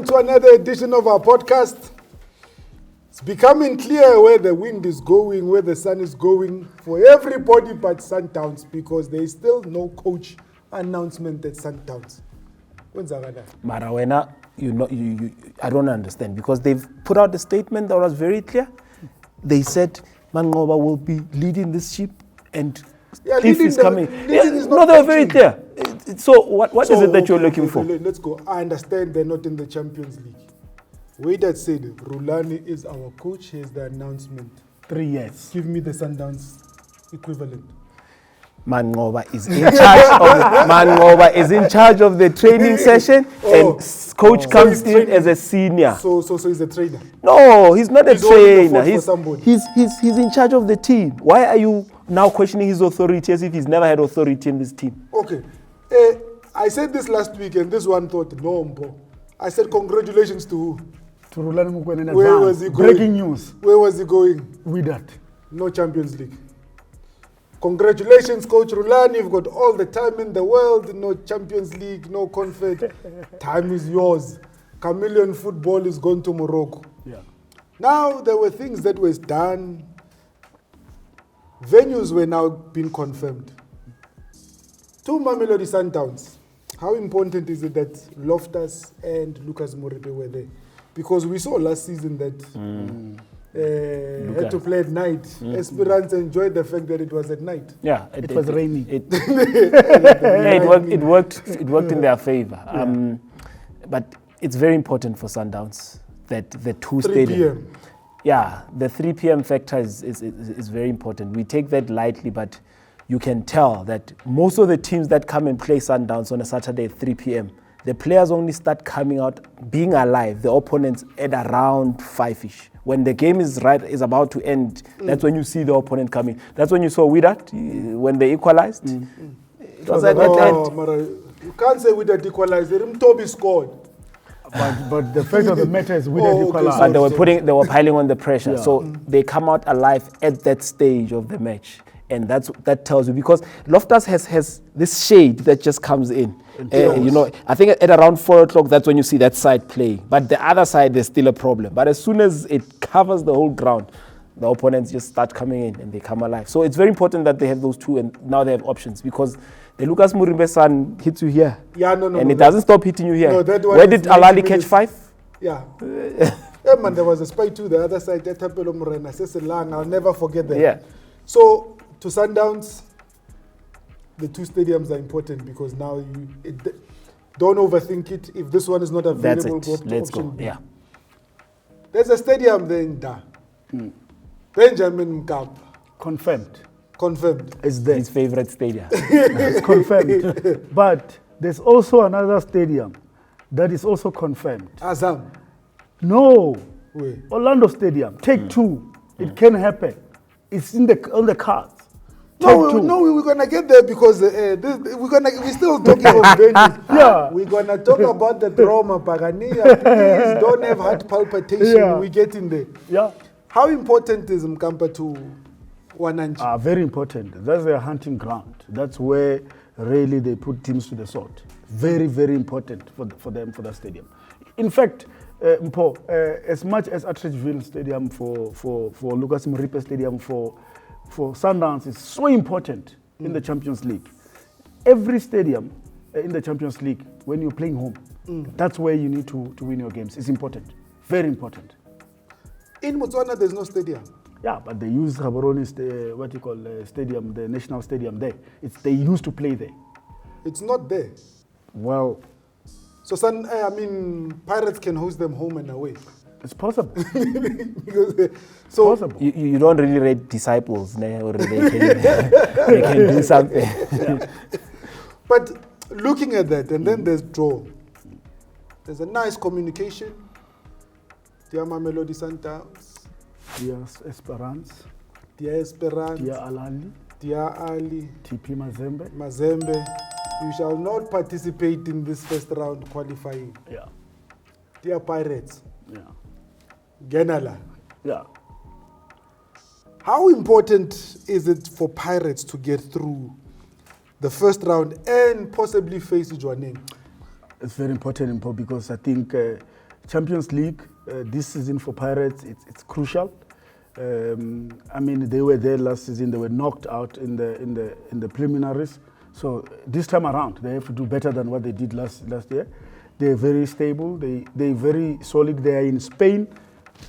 to another edition of our podcast. It's becoming clear where the wind is going, where the sun is going for everybody but Sundowns, because there is still no coach announcement at Sundowns. Marawena, I don't understand, because they've put out a statement that was very clear. They said Mangoba will be leading this ship and Cliff is coming. No, they were very clear. So what is it that you're looking for? Let's go. I understand they're not in the Champions League. Wydad said Rhulani is our coach. Here's the announcement. 3 years. Give me the Sundowns equivalent. Mangoba is in charge of the training session, and coach comes in as a senior. So he's a trainer. No, he's not a trainer. He's in charge of the team. Why are you now questioning his authority as if he's never had authority in this team? Okay. I said this last week, and this one thought, no, Mpho. I said congratulations to who? To Rhulani Mokwena in Where was advance. he going? Breaking news. Where was he going? Wydad. No Champions League. Congratulations, Coach Rhulani. You've got all the time in the world. No Champions League, no confed. Time is yours. Chameleon football is gone to Morocco. Yeah. Now, there were things that was done. Venues were now being confirmed. 2 Mamelodi Sundowns. How important is it that Loftus and Lucas Morepe were there? Because we saw last season that had to play at night. Esperance enjoyed the fact that it was at night. Yeah, It was raining. It worked in their favor. But it's very important for Sundowns that the 2 3 stadium. p.m. Yeah, the 3 p.m. factor is very important. We take that lightly, but you can tell that most of the teams that come and play Sundowns on a Saturday at 3 p.m., the players only start coming out, being alive, the opponents at around 5-ish. When the game is about to end, that's when you see the opponent coming. That's when you saw Wydad, when they equalized. It was at that Mara, you can't say Wydad equalized. Toby scored. But the fact of the matter is Wydad equalized. But they were piling on the pressure. Yeah. So they come out alive at that stage of the match. And that tells you, because Loftus has this shade that just comes in. I think at around 4 o'clock, that's when you see that side playing. But the other side, there's still a problem. But as soon as it covers the whole ground, the opponents just start coming in and they come alive. So it's very important that they have those 2, and now they have options, because the Lucas Morimbe sun hits you here. Yeah, no. And it doesn't stop hitting you here. No, that one. Where did Alali catch 5? Yeah. Man, there was a spy too, the other side, that happened on Morena. I'll never forget that. Yeah. So, to Sundowns, the 2 stadiums are important, because now don't overthink it. If this one is not available, that's it. Let's go. Yeah. There's a stadium there in Da. Benjamin Mkapa. Confirmed. It's there. His favorite stadium. It's confirmed. But there's also another stadium that is also confirmed. Azam. No. Wait. Orlando Stadium. Take 2. It can happen. It's on the cards. No, we're gonna get there, because we're still talking about venues. Yeah, we're gonna talk about the trauma, Pagania. Please don't have heart palpitation. Yeah. We get in there. Yeah. How important is Mkapa to Wananchi? Very important. That's their hunting ground. That's where really they put teams to the sword. Very, very important for them, for that stadium. In fact, Mpho, as much as Atteridgeville Stadium for Lucas Morepe Stadium for Sundowns is so important in the Champions League. Every stadium in the Champions League, when you're playing home, that's where you need to win your games. It's important, very important. In Botswana, there's no stadium. Yeah, but they use Gaborone, stadium, the national stadium there. They used to play there. It's not there. Well, so Pirates can host them home and away. It's possible. Possible. You don't really rate disciples, or they can do something. Yeah. But looking at that, and then there's draw. There's a nice communication. Dear Mamelodi Sundowns. Dear Esperance. Dear Esperance. Dear Alali. Dear Ali. TP Mazembe. You shall not participate in this first round qualifying. Yeah. Dear Pirates. Yeah. Genala. Yeah. How important is it for Pirates to get through the first round and possibly face Jwaneng? It's very important, Mpho, because I think Champions League this season for Pirates, it's crucial. I mean, they were there last season. They were knocked out in the preliminaries. So this time around, they have to do better than what they did last year. They're very stable. They're very solid. They are in Spain.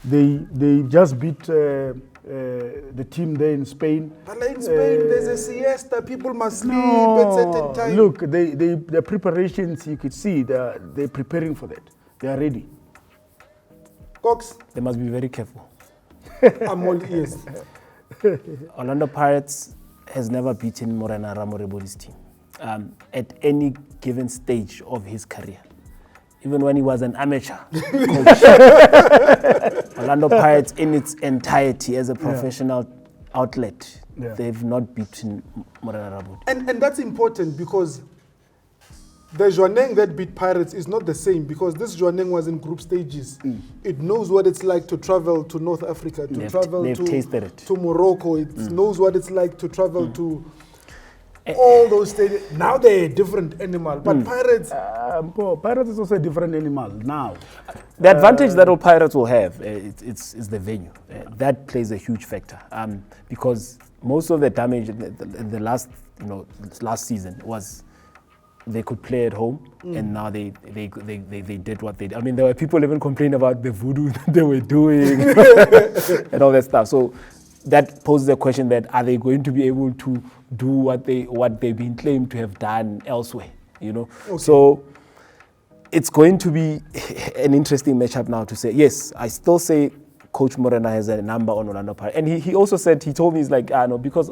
They just beat the team there in Spain. But in Spain, there's a siesta. People must sleep at certain time. Look, the preparations, you could see, they're preparing for that. They are ready. Cox? They must be very careful. I'm all ears. Orlando Pirates has never beaten Morena Ramoreboli's team at any given stage of his career. Even when he was an amateur coach. Orlando Pirates in its entirety as a professional outlet, they've not beaten Morena Ramoreboli. And that's important because the Jwaneng that beat Pirates is not the same because this Jwaneng was in group stages. It knows what it's like to travel to North Africa, to travel to Morocco. It knows what it's like to travel to all those stadiums. Now they're a different animal. But Pirates... Pirates is also a different animal now. The advantage that all Pirates will have is the venue. That plays a huge factor because most of the damage in the last season was they could play at home, and now they did what they did. I mean, there were people even complaining about the voodoo that they were doing and all that stuff. So that poses a question that are they going to be able to do what they've been claimed to have done elsewhere? Okay. So it's going to be an interesting matchup now to say, yes, I still say Coach Morena has a number on Orlando Pirates. And he also said, he told me, he's like, no, because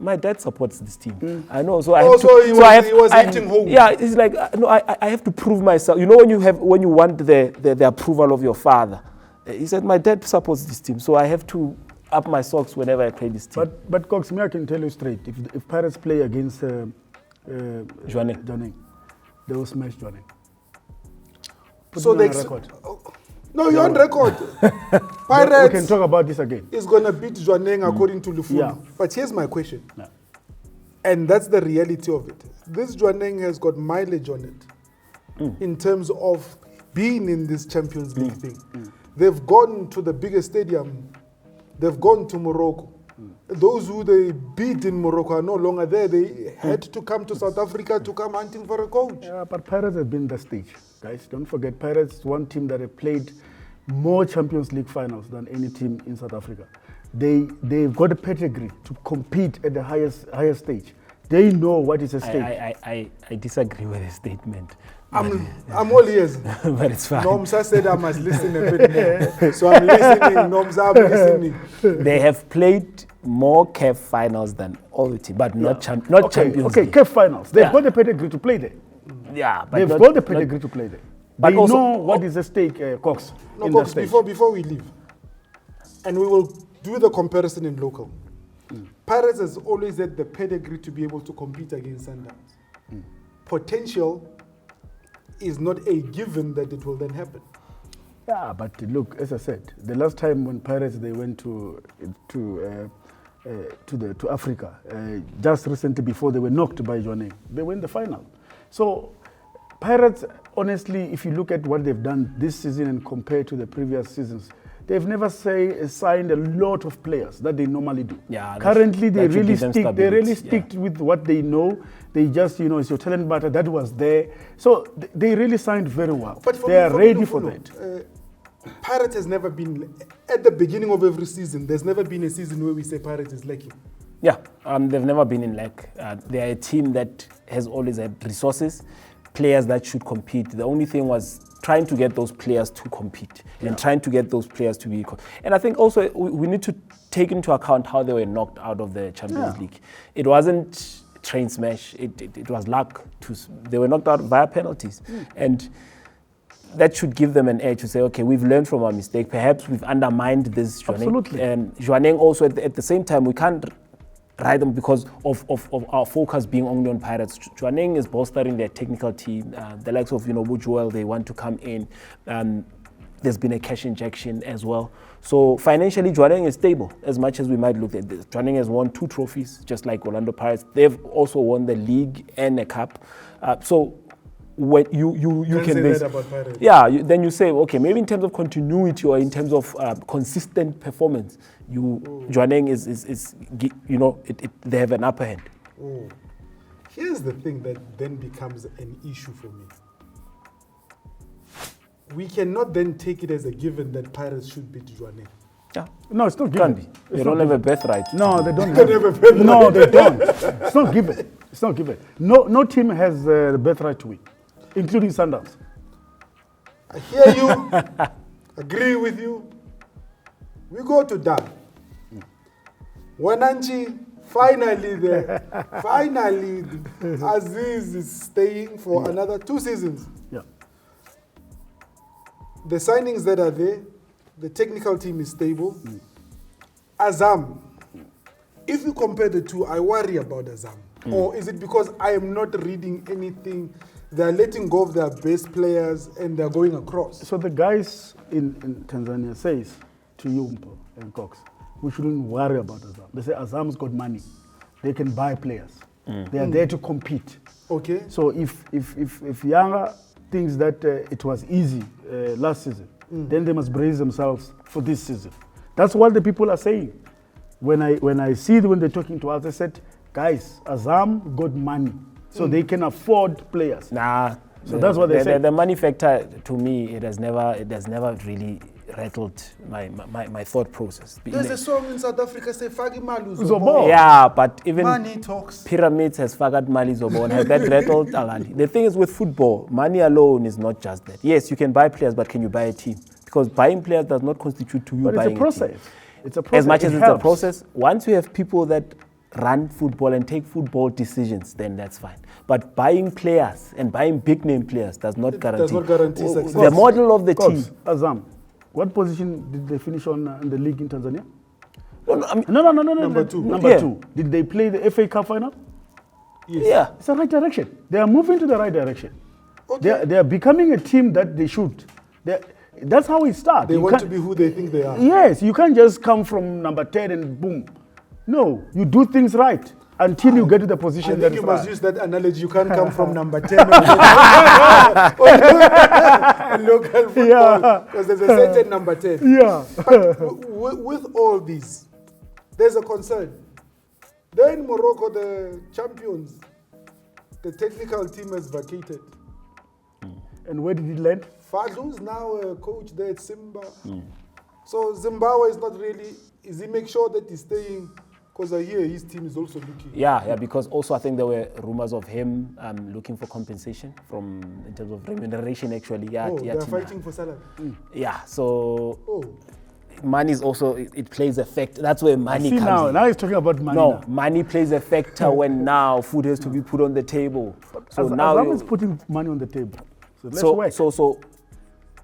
my dad supports this team. I know, so I have to... He was eating home. Yeah, he's like, no, I have to prove myself. You know, when you want the approval of your father. He said, my dad supports this team, so I have to up my socks whenever I play this team. But Cox, I can tell you straight, if Pirates play against Jwaneng, they will smash Jwaneng. So they record. No, you're on record. Pirates. We can talk about this again. Is going to beat Jwaneng according to Lufuno. Yeah. But here's my question. Yeah. And that's the reality of it. This Jwaneng has got mileage on it in terms of being in this Champions League thing. They've gone to the biggest stadium. They've gone to Morocco. Those who they beat in Morocco are no longer there. They had to come to South Africa to come hunting for a coach. Yeah, but Pirates have been the stage. Guys, don't forget, Pirates is one team that have played more Champions League finals than any team in South Africa. They've got a pedigree to compete at the highest stage. They know what is at stake. I disagree with the statement. I'm all ears. But it's fine. Nomsa said I must listen a bit more. So I'm listening. Nomsa, I'm listening. They have played more CAF finals than all the teams, but not Champions League. Okay, CAF finals. They've got the pedigree to play there. Yeah, but they've got the pedigree to play there. But they also, know what is at stake, Cox. No, Cox, before we leave, and we will do the comparison in local. Pirates has always had the pedigree to be able to compete against Sundowns. Potential is not a given that it will then happen. Yeah, but look, as I said, the last time when Pirates they went to Africa, just recently before they were knocked by Jwaneng, they went the final. So Pirates, honestly, if you look at what they've done this season and compare to the previous seasons, they've never signed a lot of players that they normally do. Yeah, currently they really stick with what they know. They just, it's your talent matter that was there. So they really signed very well. But they are ready for that. Pirates has never been, at the beginning of every season, there's never been a season where we say Pirates is lacking. Yeah, they've never been in lack. They are a team that has always had resources, players that should compete. The only thing was trying to get those players to compete and trying to get those players to be... And I think also we need to take into account how they were knocked out of the Champions League. It wasn't train smash, it was luck. They were knocked out via penalties. And that should give them an edge to say, okay, we've learned from our mistake. Perhaps we've undermined this Jwaneng. Absolutely. And Jwaneng also, at the same time, we can't ride them because of our focus being only on Pirates. Jwaneng is bolstering their technical team. The likes of, Bujoel, they want to come in. There's been a cash injection as well. So financially, Jwaneng is stable, as much as we might look at this. Jwaneng has won 2 trophies, just like Orlando Pirates. They've also won the league and a cup. So when you Can't can say base, that about Pirates. yeah, then you say, okay, maybe in terms of continuity or in terms of consistent performance, Jwaneng is you know, they have an upper hand. Oh. Here's the thing that then becomes an issue for me. We cannot then take it as a given that Pirates should beat Jwaneng. Yeah. No, it's not Can't given. be. They don't have a birthright. No, they don't. They have a birthright. No, they don't. It's not given. It's not given. No team has the birthright to win, including Sundowns. I hear you, agree with you. We go to Dan. Wananchi, finally, Aziz is staying for another 2 seasons. Yeah. The signings that are there, the technical team is stable. Azam, if you compare the two, I worry about Azam. Or is it because I am not reading anything? They're letting go of their best players and they're going across. So the guys in Tanzania says to you, Mpho and Cox, we shouldn't worry about Azam. They say Azam's got money. They can buy players. They are there to compete. Okay. So if Yanga thinks that it was easy last season, then they must brace themselves for this season. That's what the people are saying. When they're talking to us, they said, guys, Azam got money, so they can afford players. Nah. So that's what they say. The money factor, to me, it has never really rattled my thought process. There's a song in South Africa say Fagi Malu Zobo. Yeah, but even money talks. Pyramids has Fagat Mali Zobon. Has that rattled Alani? The thing is with football, money alone is not just that. Yes, you can buy players, but can you buy a team? Because buying players does not constitute to you But buying it's a process. team. It's a process. As much as It it's a helps. process, once you have people that run football and take football decisions, then that's fine. But buying players and buying big name players does not guarantee. Does not guarantee success. The model of the team. Azam, what position did they finish on in the league in Tanzania? No, I mean, No. Number two. Number Yeah. 2. Did they play the FA Cup final? Yes. yeah. It's the right direction. They are moving to the right direction. Okay. They are becoming a team that they should. That's how it starts. They You want can't- to be who they think they are. Yes, you can't just come from number 10 and boom. No, you do things right until you get to the I position think that you is must right. use that analogy. You can't come from number 10 on local football because there's a certain number 10. Yeah. But with all these, there's a concern. They're in Morocco, the champions. The technical team has vacated. And where did it land? Fadlu's now a coach there at Simba. So Zimbabwe is not really, is he make sure that he's staying? Because I hear his team is also looking. Yeah, because also I think there were rumors of him looking for compensation in terms of remuneration actually. Yeah, Oh, yeah, they're team. fighting for salary. Yeah, so Oh, money is also, it plays a factor. That's where money See comes in. now he's talking about money. No, now. money plays a factor when now food has to be put on the table. So now Azam is putting money on the table. So let's work. So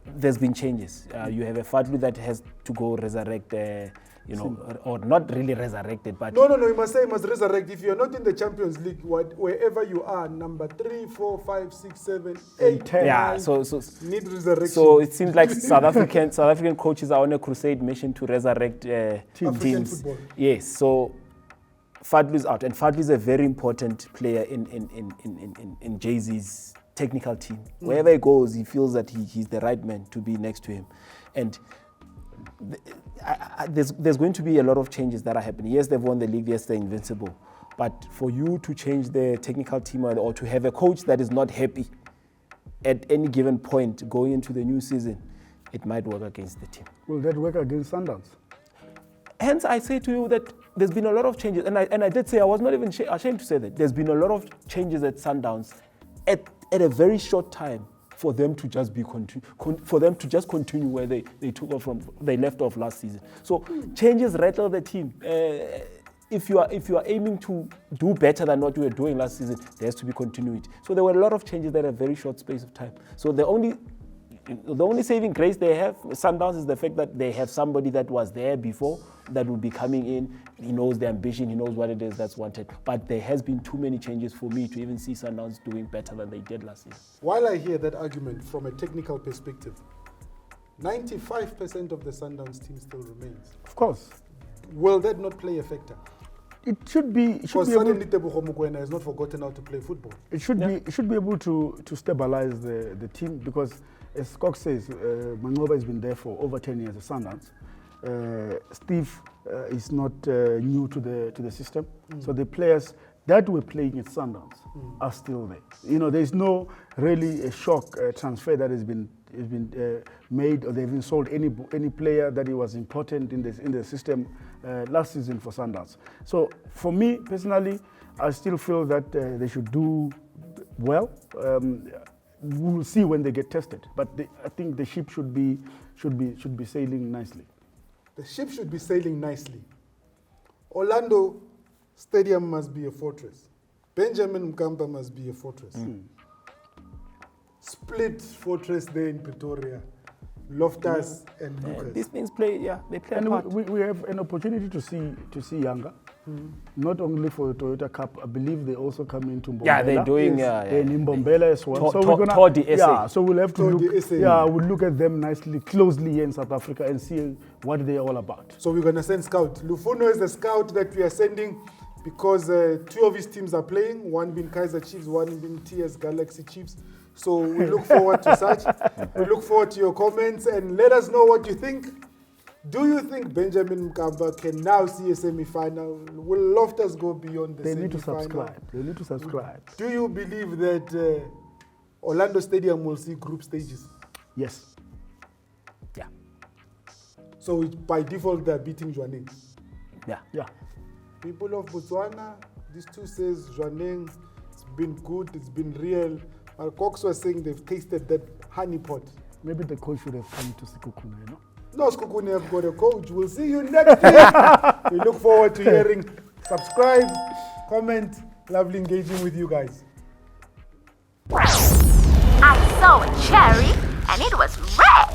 there's been changes. You have a Fadlu that has to go resurrect, or not really resurrected, but no, you must say you must resurrect. If you're not in the Champions League, wherever you are, number 3, 4, 5, 6, 7, 8, 10. yeah. 9, So need resurrection. So it seems like South African coaches are on a crusade mission to resurrect African teams. football. Yes. So Fadlu is out, and Fadlu is a very important player in Jay-Z's technical team. Wherever he goes, he feels that he's the right man to be next to him, and there's going to be a lot of changes that are happening. Yes, they've won the league. Yes, they're invincible. But for you to change the technical team or to have a coach that is not happy at any given point going into the new season, it might work against the team. Will that work against Sundowns? Hence, I say to you that there's been a lot of changes. And I did say, I was not even ashamed to say that. There's been a lot of changes at Sundowns at a very short time for them to just continue where they took off from, they left off last season. So changes rattle the team. If you are aiming to do better than what you were doing last season, there has to be continuity. So there were a lot of changes that a very short space of time. So the only saving grace they have, Sundowns, is the fact that they have somebody that was there before that will be coming in. He knows the ambition, he knows what it is that's wanted. But there has been too many changes for me to even see Sundowns doing better than they did last season. While I hear that argument from a technical perspective, 95% of the Sundowns team still remains. Of course. Will that not play a factor? It should be. It should Because be able, suddenly Tebogo Mokwena has not forgotten how to play football. it should be. It should be able to stabilize the team because, as Cox says, Mangoba has been there for over 10 years at Sundowns. Steve is not new to the system, so the players that were playing at Sundowns are still there. You know, there's no really a shock transfer that has been made, or they've sold any player that was important in the system last season for Sundowns. So for me personally, I still feel that they should do well. We'll see when they get tested, but I think the ship should be sailing nicely. The ship should be sailing nicely. Orlando Stadium must be a fortress. Benjamin Mkapa must be a fortress. Split fortress there in Pretoria. Loftus and Lucas. These things play, they play a And part. we have an opportunity to see Yanga, not only for the Toyota Cup. I believe they also come into Mbombela. Yeah, they're doing, and in Mbombela as well. Tour de SA. So we'll have to Tour look. de SA. Yeah, we'll look at them nicely, closely here in South Africa and see what they're all about. So we're going to send scout. Lufuno is the scout that we are sending because two of his teams are playing, one being Kaizer Chiefs, one being TS Galaxy Chiefs. So we look forward to such. We look forward to your comments and let us know what you think. Do you think Benjamin Mkapa can now see a semi-final? Will Loftus go beyond the They semi-final? need to subscribe. They need to subscribe. Do you believe that Orlando Stadium will see group stages? Yes. Yeah. So by default, they're beating Jwaneng. Yeah. Yeah. People of Botswana, these two says Jwaneng, it's been good, it's been real. But Cox was saying they've tasted that honey pot. Maybe the coach should have come to Sikukune, you know? No, Skukune have got a coach. We'll see you next week. We look forward to hearing. Subscribe, comment. Lovely engaging with you guys. I saw a cherry and it was red.